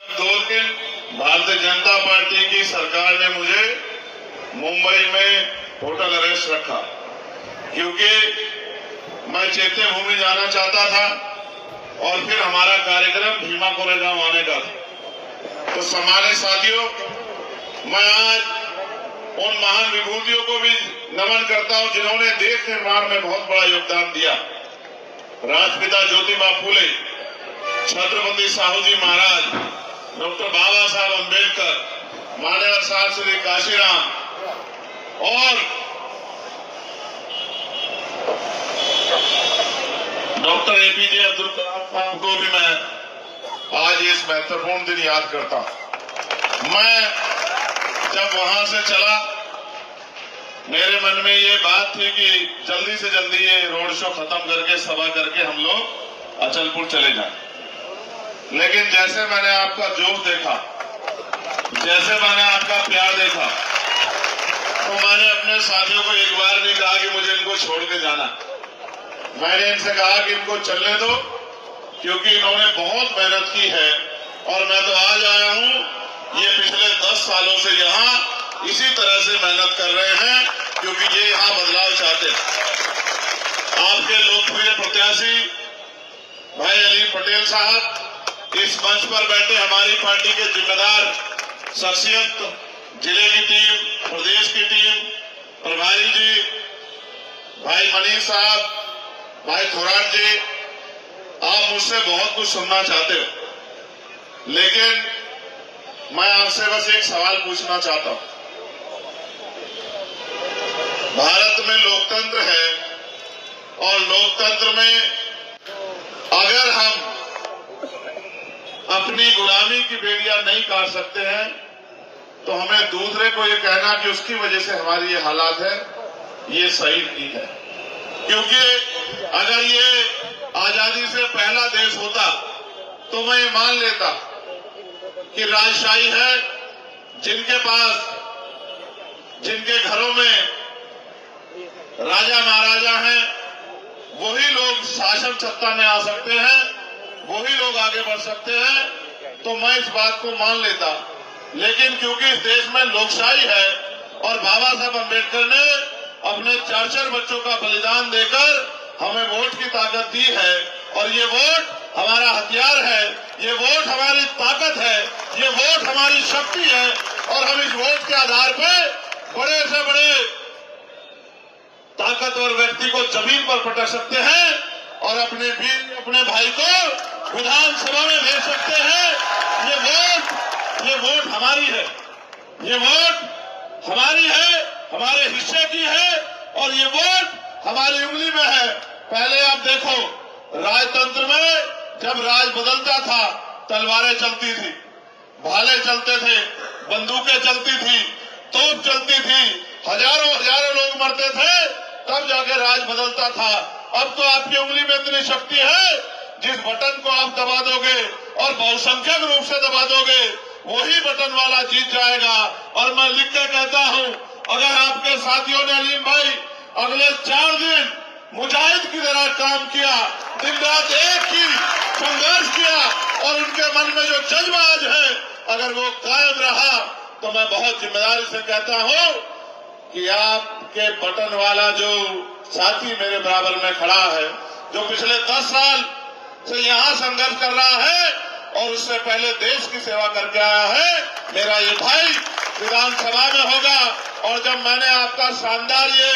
2 दिन भारतीय जनता पार्टी की सरकार ने मुझे मुंबई में होटल अरेस्ट रखा, क्योंकि मैं चैत्यभूमि जाना चाहता था और फिर हमारा कार्यक्रम भीमा कोरेगांव आने का था। तो सम्मानित साथियों, मैं आज उन महान विभूतियों को भी नमन करता हूं जिन्होंने देश निर्माण में बहुत बड़ा योगदान दिया। राष्ट्रपिता ज्योतिबा फूले, छत्रपति साहू जी महाराज, डॉक्टर बाबा साहब अम्बेडकर, मान्यवर साहब श्री काशीराम और डॉक्टर एपीजे अब्दुल कलाम साहब को भी मैं आज इस महत्वपूर्ण दिन याद करता हूं। मैं जब वहां से चला, मेरे मन में ये बात थी कि जल्दी से जल्दी ये रोड शो खत्म करके सभा करके हम लोग अचलपुर चले जाएं। लेकिन जैसे मैंने आपका जोश देखा, जैसे मैंने आपका प्यार देखा, तो मैंने अपने साथियों को एक बार नहीं कहा कि मुझे इनको छोड़ के जाना। मैंने इनसे कहा कि इनको चलने दो, क्योंकि इन्होंने बहुत मेहनत की है और मैं तो आज आया हूं। ये पिछले 10 सालों से यहाँ इसी तरह से मेहनत कर रहे हैं, क्योंकि ये यहाँ बदलाव चाहते हैं। आपके लोकप्रिय प्रत्याशी भाई अली पटेल साहब इस मंच पर बैठे, हमारी पार्टी के जिम्मेदार शख्सियत, जिले की टीम, प्रदेश की टीम, प्रभारी जी भाई मनीष साहब, भाई थोराट जी, आप मुझसे बहुत कुछ सुनना चाहते हो, लेकिन मैं आपसे बस एक सवाल पूछना चाहता हूं। भारत में लोकतंत्र है और लोकतंत्र में अगर हम अपनी गुलामी की बेड़ियां नहीं काट सकते हैं तो हमें दूसरे को ये कहना कि उसकी वजह से हमारी ये हालात है, ये सही नहीं है। क्योंकि अगर ये आजादी से पहला देश होता तो मैं ये मान लेता कि राजशाही है, जिनके पास, जिनके घरों में राजा महाराजा हैं, वही लोग शासन सत्ता में आ सकते हैं, वही लोग आगे बढ़ सकते हैं, तो मैं इस बात को मान लेता। लेकिन क्योंकि इस देश में लोकशाही है और बाबा साहब अम्बेडकर ने अपने 4 बच्चों का बलिदान देकर हमें वोट की ताकत दी है, और ये वोट हमारा हथियार है, ये वोट हमारी ताकत है, ये वोट हमारी शक्ति है, और हम इस वोट के आधार पर बड़े से बड़े ताकतवर व्यक्ति को जमीन पर पटक सकते हैं और अपने भाई को विधानसभा में भेज सकते हैं। ये वोट हमारी है, ये वोट हमारी है, हमारे हिस्से की है, और ये वोट हमारी उंगली में है। पहले आप देखो, राजतंत्र में जब राज बदलता था, तलवारें चलती थी, भाले चलते थे, बंदूकें चलती थी, तोप चलती थी, हजारों लोग मरते थे, तब जाके राज बदलता था। अब तो आपकी उंगली में इतनी शक्ति है, जिस बटन को आप दबा दोगे और बहुसंख्यक रूप से दबा दोगे, वही बटन वाला जीत जाएगा। और मैं लिख के कहता हूं, अगर आपके साथियों ने अलीम भाई अगले 4 दिन मुजाहिद की तरह काम किया, दिन रात एक ही संघर्ष किया, और उनके मन में जो जज्बा आज है अगर वो कायम रहा, तो मैं बहुत जिम्मेदारी से कहता हूं कि आपके बटन वाला जो साथी मेरे बराबर में खड़ा है, जो पिछले 10 साल से यहाँ संघर्ष कर रहा है और उससे पहले देश की सेवा करके आया है, मेरा ये भाई विधानसभा में होगा। और जब मैंने आपका शानदार ये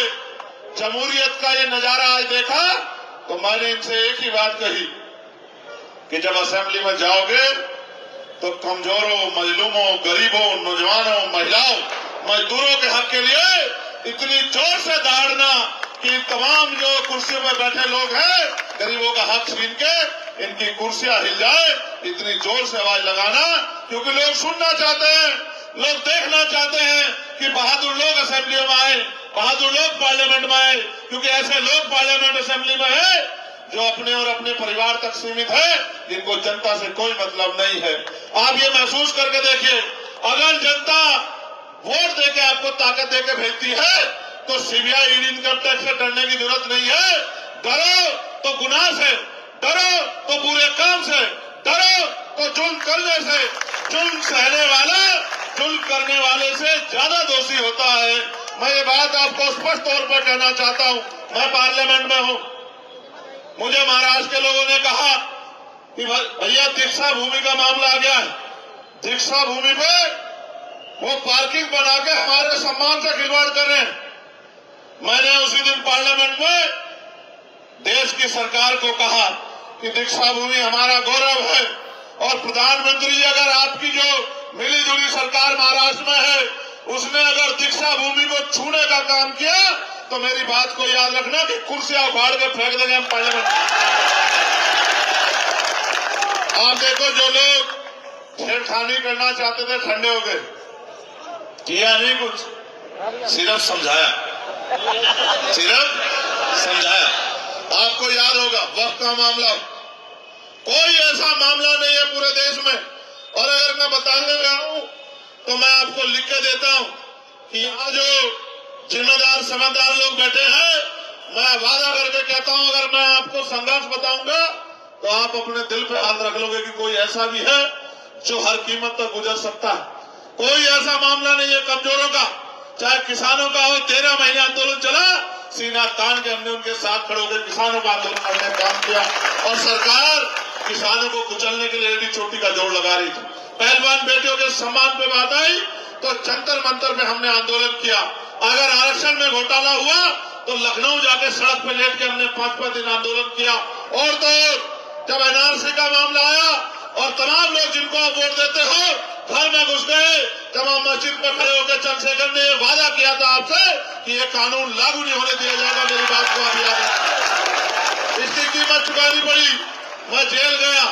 जमहूरियत का ये नजारा आज देखा, तो मैंने इनसे एक ही बात कही कि जब असेंबली में जाओगे तो कमजोरों, मजलूमों, गरीबों, नौजवानों, महिलाओं, मजदूरों के हक के लिए इतनी जोर से दहाड़ना कि तमाम जो कुर्सियों पर बैठे लोग हैं, गरीबों का हक छीन के इनकी कुर्सियां हिल जाए, इतनी जोर से आवाज लगाना, क्योंकि लोग सुनना चाहते हैं, लोग देखना चाहते हैं कि बहादुर लोग असेंबलियों में आए, बहादुर लोग पार्लियामेंट में आए, क्योंकि ऐसे लोग पार्लियामेंट असेंबली में है जो अपने और अपने परिवार तक सीमित है, जिनको जनता से कोई मतलब नहीं है। आप ये महसूस करके देखिए, अगर जनता वोट देके आपको ताकत देके भेजती है तो सीबीआई, ईडी, इनकम टैक्स से डरने की जरूरत नहीं है। डरो तो गुनाह से, डरो तो बुरे काम से, डरो तो जुल्म करने से, जुल्म सहने वाला जुल्म करने वाले से ज्यादा दोषी होता है। मैं ये बात आपको स्पष्ट तौर पर कहना चाहता हूं। मैं पार्लियामेंट में हूं, मुझे महाराष्ट्र के लोगों ने कहा कि भैया दीक्षा भूमि का मामला आ गया है, दीक्षा भूमि पे वो पार्किंग बना के हमारे सम्मान से खिलवाड़ कर रहे हैं। मैंने उसी दिन पार्लियामेंट में देश की सरकार को कहा कि दीक्षा भूमि हमारा गौरव है और प्रधानमंत्री अगर आपकी जो मिली जुली सरकार महाराष्ट्र में है उसने अगर दीक्षा भूमि को छूने का काम किया तो मेरी बात को याद रखना कि कुर्सियां उखाड़ के फेंक देंगे हम पार्लियामेंट। आप देखो जो लोग छेड़खानी करना चाहते थे ठंडे हो गए, किया नहीं कुछ, सिर्फ समझाया, सिर्फ समझाया। आपको याद होगा वक्त का मामला, कोई ऐसा मामला नहीं है पूरे देश में। और अगर मैं बताने जा रहा हूं तो मैं आपको लिख के देता हूं कि यहाँ जो जिम्मेदार समझदार लोग बैठे हैं, मैं वादा करके कहता हूं अगर मैं आपको संघर्ष बताऊंगा तो आप अपने दिल पे हाथ रख लोगे कि कोई ऐसा भी है जो हर कीमत तक गुजर सकता है। कोई ऐसा मामला नहीं है कमजोरों का, चाहे किसानों का हो। 13 महीने आंदोलन चला, सीना तान के हमने उनके साथ खड़े होकर किसानों का आंदोलन करने का काम किया और सरकार किसानों को कुचलने के लिए एडी चोटी का जोड़ लगा रही थी। पहलवान बेटियों के सम्मान पे बात आई तो जंतर मंतर पे हमने आंदोलन किया। अगर आरक्षण में घोटाला हुआ तो लखनऊ जाके सड़क पे लेट के हमने 5-5 दिन आंदोलन किया। और तो जब एनआरसी का मामला आया और तमाम लोग जिनको आप वोट देते हो घर में घुस गए, जमा मस्जिद में खड़े होकर चंद्रशेखर ने वादा किया था आपसे कि ये कानून लागू नहीं होने दिया जाएगा। मेरी बात को आप याद रखें, इसकी कीमत चुकानी पड़ी। मैं जेल गया,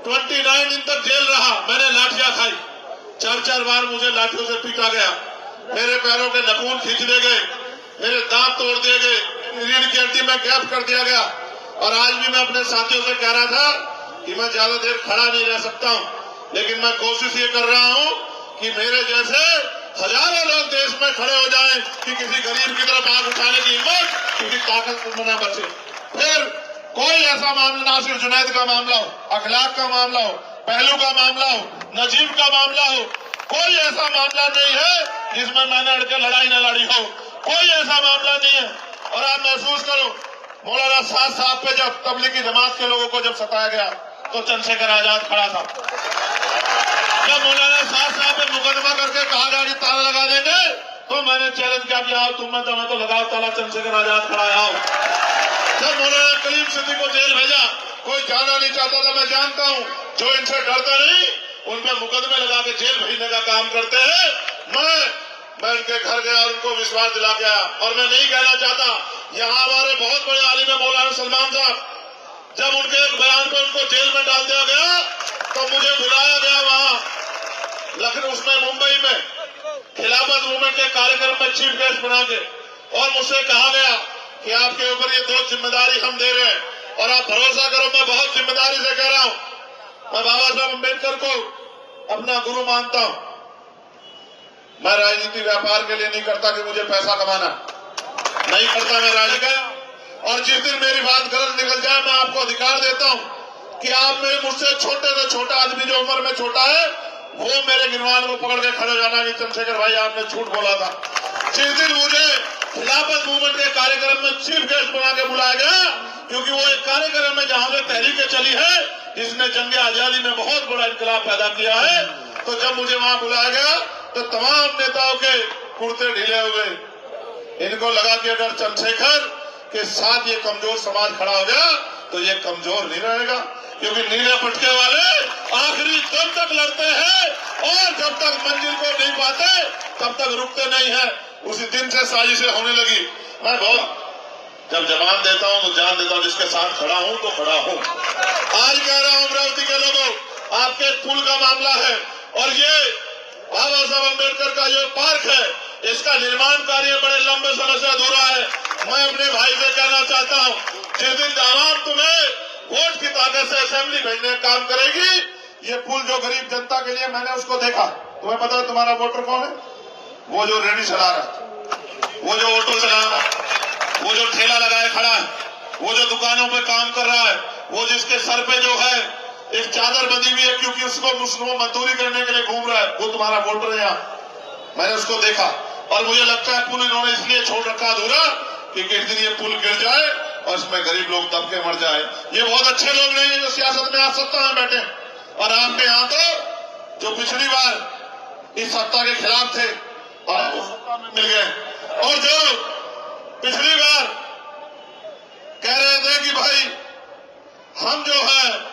29 दिन तक जेल रहा, मैंने लाठियां खाई, 4-4 बार मुझे लाठियों से पीटा गया, मेरे पैरों के नखून खींच दिए गए, मेरे दांत तोड़ दिए गए, रीढ़ की हड्डी में गैप कर दिया गया। और आज भी मैं अपने साथियों से कह रहा था कि मैं ज्यादा देर खड़ा नहीं रह सकता हूं, लेकिन मैं कोशिश ये कर रहा हूं कि मेरे जैसे हजारों लोग देश में खड़े हो जाएं कि किसी गरीब की तरफ आंख उठाने की हिम्मत किसी ताकत में न बचे। फिर कोई ऐसा मामला, ना सिर्फ जुनैद का मामला हो, अखलाक का मामला हो, पहलू का मामला हो, नजीब का मामला हो, कोई ऐसा मामला नहीं है जिसमें मैंने अड़के लड़ाई न लड़ी हो। कोई ऐसा मामला नहीं है। और आप महसूस करो, मौलाना साद साहब पे जब तबलीगी जमात के लोगों को जब सताया गया तो चंद्रशेखर आजाद खड़ा था। जब मौलाना साद साहब पे मुकदमा करके कहा गया कि ताला लगा देंगे तो मैंने चैलेंज किया कि आओ तुम में तो लगाओ ताला, चंद्रशेखर आजाद खड़ा है, आओ। जब मौलाना कलीम सिद्दीकी को जेल भेजा, कोई जाना नहीं चाहता था, मैं जानता हूं जो इनसे डरते नहीं उनपे मुकदमे लगा के जेल भेजने का काम करते हैं। मैं उनके घर गया और उनको विश्वास दिला गया। और मैं नहीं कहना चाहता, यहाँ हमारे बहुत बड़े आलिम है मौलाना सलमान साहब, जब उनके एक बयान पर उनको जेल में डाल दिया गया तो मुझे बुलाया गया वहां लखनऊ, उसमें मुंबई में खिलाफत मूवमेंट के कार्यक्रम में चीफ गेस्ट बना के, और मुझसे कहा गया कि आपके ऊपर ये 2 जिम्मेदारी हम दे रहे हैं और आप भरोसा करो मैं बहुत जिम्मेदारी से कह रहा हूं। मैं बाबा साहब अम्बेडकर को अपना गुरु मानता हूं। मैं राजनीति व्यापार के लिए नहीं करता कि मुझे पैसा कमाना नहीं करता, मैं राजनीति। और जिस दिन मेरी बात गलत निकल जाए मैं आपको अधिकार देता हूं कि आप मेरे मुझसे छोटे से छोटा आदमी जो उम्र में छोटा है वो मेरे गिरवान को पकड़ के खड़े जाना कि चंद्रशेखर भाई आपने झूठ बोला था। जिस दिन मुझे खिलाफत मूवमेंट के कार्यक्रम में चीफ गेस्ट बना के बुलाया गया, क्योंकि वो एक कार्यक्रम में जहां से तहरीकें चली है जिसने जंग आजादी में बहुत बड़ा इंकलाब पैदा किया है, तो जब मुझे वहां बुलाया गया तो तमाम नेताओं के कुर्ते ढीले हुए, इनको लगा कि अगर चंद्रशेखर के साथ ये कमजोर समाज खड़ा हो गया तो ये कमजोर नहीं रहेगा, क्योंकि नीले पटके वाले आखिरी दम तक लड़ते हैं और जब तक मंजिल को नहीं पाते तब तक रुकते नहीं है। उसी दिन से साजिशें होने लगी। मैं बहुत जब जवान देता हूं तो जान देता हूं, जिसके साथ खड़ा हूं तो खड़ा हूं। आज कह रहा हूं अमरावती के लोगों, आपके पुल का मामला है और ये बाबा साहब अम्बेडकर का जो पार्क है इसका निर्माण कार्य बड़े लंबे समय से अधूरा है। मैं अपने भाई से कहना चाहता हूं, जिस दिन आवाम तुम्हें वोट की ताकत से असेंबली भेजने का काम करेगी, ये पुल जो गरीब जनता के लिए, मैंने उसको देखा। तुम्हें पता है तुम्हारा वोटर कौन है? वो जो रेडी चला रहा है, वो जो ऑटो चला रहा है, वो जो ठेला लगाए खड़ा है, वो जो दुकानों पे काम कर रहा है, वो जिसके सर पे जो है एक चादर बंधी हुई है क्योंकि उसको मुस्लिमों मजदूरी करने के लिए घूम रहा है, वो तुम्हारा वोटर है यहाँ। मैंने उसको देखा और मुझे लगता है पुल इन्होंने इसलिए छोड़ रखा अधूरा कि किस दिन ये पुल गिर जाए और इसमें गरीब लोग दब के मर जाए। ये बहुत अच्छे लोग नहीं है जो सियासत में आज सत्ता में बैठे, और आपके यहाँ तो जो पिछली बार इस सत्ता के खिलाफ थे और सत्ता में मिल गए, और जो पिछली बार कह रहे थे कि भाई हम जो है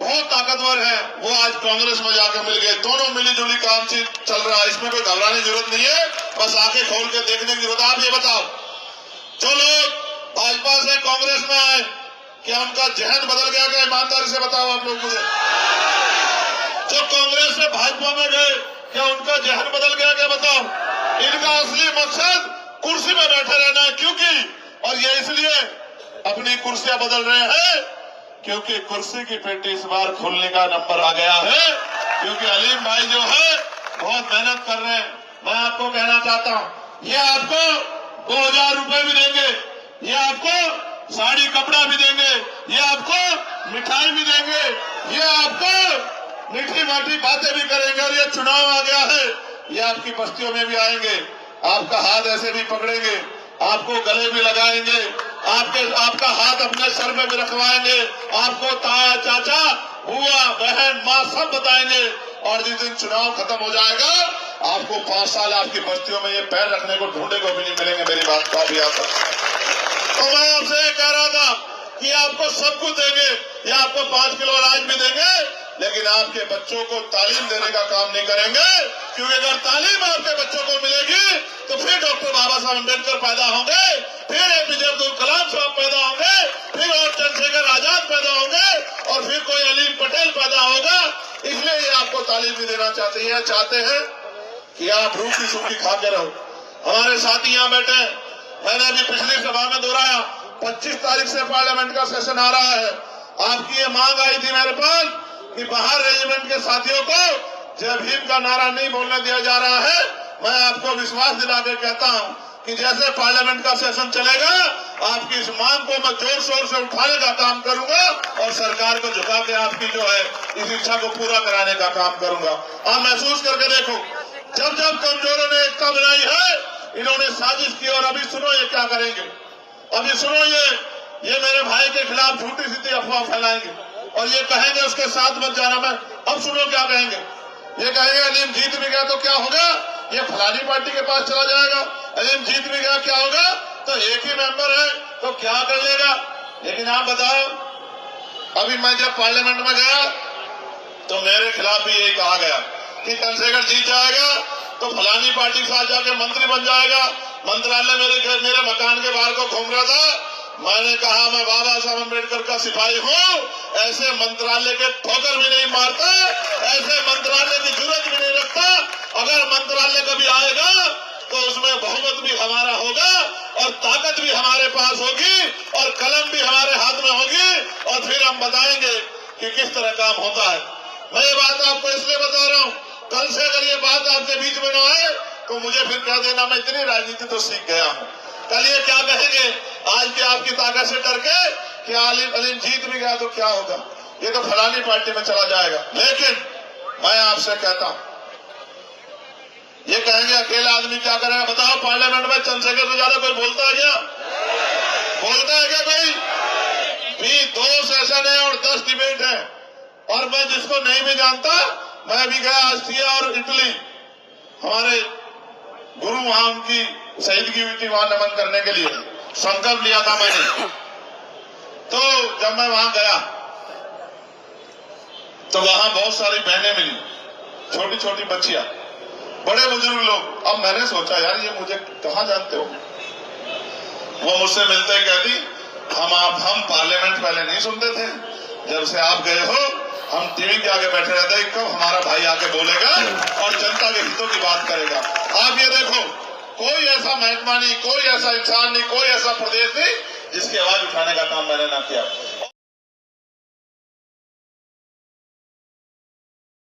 बहुत ताकतवर है, वो आज कांग्रेस में जाकर मिल गए। दोनों मिलीजुली काम चल रहा है, इसमें कोई घबराने की जरूरत नहीं है, बस आंखें खोल के देखने की जरूरत है। आप ये बताओ, जो लोग भाजपा से कांग्रेस में आए, क्या उनका जहन बदल गया? क्या ईमानदारी से बताओ आप लोग मुझे। जो कांग्रेस से भाजपा में गए, क्या उनका जहन बदल गया? क्या बताओ। इनका असली मकसद कुर्सी में बैठे रहना है, क्योंकि और ये इसलिए अपनी कुर्सियां बदल रहे हैं क्योंकि कुर्सी की पेटी इस बार खोलने का नंबर आ गया है, क्योंकि अलीम भाई जो है बहुत मेहनत कर रहे हैं। मैं आपको कहना चाहता हूं, ये आपको 2000 रुपए भी देंगे, ये आपको साड़ी कपड़ा भी देंगे, ये आपको मिठाई भी देंगे, ये आपको मीठी माठी बातें भी करेंगे, और ये चुनाव आ गया है, ये आपकी बस्तियों में भी आएंगे, आपका हाथ ऐसे भी पकड़ेंगे, आपको गले भी लगाएंगे, आपका हाथ अपने सर में भी रखवाएंगे, आपको ताया चाचा बुआ बहन माँ सब बताएंगे, और जिस दिन चुनाव खत्म हो जाएगा आपको 5 साल आपकी बस्तियों में ये पैर रखने को ढूंढने को भी नहीं मिलेंगे। मेरी बात का भी आता। तो मैं आपसे कह रहा था कि आपको सब कुछ देंगे, या आपको 5 किलो अनाज भी देंगे, लेकिन आपके बच्चों को तालीम देने का काम नहीं करेंगे, क्योंकि अगर तालीम आपके बच्चों को मिलेगी तो फिर डॉक्टर बाबा साहब अम्बेडकर पैदा होंगे, फिर एपीजे अब्दुल कलाम साहब पैदा होंगे, फिर और चंद्रशेखर आजाद पैदा होंगे, और फिर कोई अलीम पटेल पैदा होगा। इसलिए ये आपको तालीम भी देना चाहते हैं कि आप रूखी सूखी खा के रहो। हमारे साथी यहाँ बैठे हैं, मैंने अभी पिछली सभा में दोहराया, 25 तारीख से पार्लियामेंट का सेशन आ रहा है। आपकी ये मांग आई थी मेरे पास कि बाहर रेजिमेंट के साथियों को जय भीम का नारा नहीं बोलने दिया जा रहा है। मैं आपको विश्वास दिला के कहता हूं कि जैसे पार्लियामेंट का सेशन चलेगा, आपकी इस मांग को मैं जोर शोर से उठाने का काम करूंगा, और सरकार को झुका के आपकी जो है इस इच्छा को पूरा कराने का काम करूंगा। आप महसूस करके देखो, जब जब कमजोरों ने एकता बनाई है, इन्होंने साजिश की, और अभी सुनो ये क्या करेंगे। अभी सुनो, ये मेरे भाई के खिलाफ झूठी सीधी अफवाह फैलाएंगे, और ये कहेंगे उसके साथ मत जाना। मैं अब सुनो क्या कहेंगे, ये कहेंगे अलीम जीत भी गया तो क्या होगा, ये फलानी पार्टी के पास चला जाएगा। अलीम जीत भी गया क्या होगा, तो एक ही मेंबर है तो क्या कर लेगा। लेकिन आप बताओ, अभी मैं जब पार्लियामेंट में गया तो मेरे खिलाफ भी यही कहा गया कि चंद्रशेखर जीत जाएगा तो फलानी पार्टी के साथ जाके मंत्री बन जाएगा। मंत्रालय मेरे मकान के बाहर को घूम रहा था। मैंने कहा मैं बाबा साहब अम्बेडकर का सिपाही हूँ, ऐसे मंत्रालय के ठोकर भी नहीं मारता, ऐसे मंत्रालय की जरूरत भी नहीं रखता। अगर मंत्रालय कभी आएगा तो उसमें बहुमत भी हमारा होगा, और ताकत भी हमारे पास होगी, और कलम भी हमारे हाथ में होगी, और फिर हम बताएंगे कि किस तरह काम होता है। मैं ये बात आपको इसलिए बता रहा हूँ, कल से अगर ये बात आपके बीच में न आए तो मुझे फिर कह देना मैं इतनी राजनीति तो सीख गया हूँ। कल ये क्या कहेंगे, आज की आपकी ताकत से डर के कि अलीम जीत भी गया तो क्या होगा, ये तो फलानी पार्टी में चला जाएगा। लेकिन मैं आपसे कहता हूं, ये कहेंगे अकेला आदमी क्या करेगा। बताओ, पार्लियामेंट में चंद्रशेखर से ज्यादा कोई बोलता है क्या? बोलता है क्या कोई? भी 2 सेशन है और 10 डिबेट है, और मैं जिसको नहीं भी जानता, मैं भी गया ऑस्ट्रिया और इटली, हमारे गुरु वहां उनकी शहीदगी हुई थी, वहां नमन करने के लिए संकल्प लिया था मैंने। तो जब मैं वहां गया तो वहां बहुत सारी बहनें मिली, छोटी छोटी बच्चियां, बड़े बुजुर्ग लोग। अब मैंने सोचा यार ये मुझे कहाँ जानते हो। वो मुझसे मिलते ही कहती, हम पार्लियामेंट पहले नहीं सुनते थे, जब से आप गए हो हम टीवी के आगे बैठे रहते हैं, कब हमारा भाई आके बोलेगा और जनता के हितों की बात करेगा। आप ये देखो, कोई ऐसा महकमा नहीं, कोई ऐसा इंसान नहीं, कोई ऐसा प्रदेश नहीं जिसकी आवाज उठाने का काम मैंने ना किया।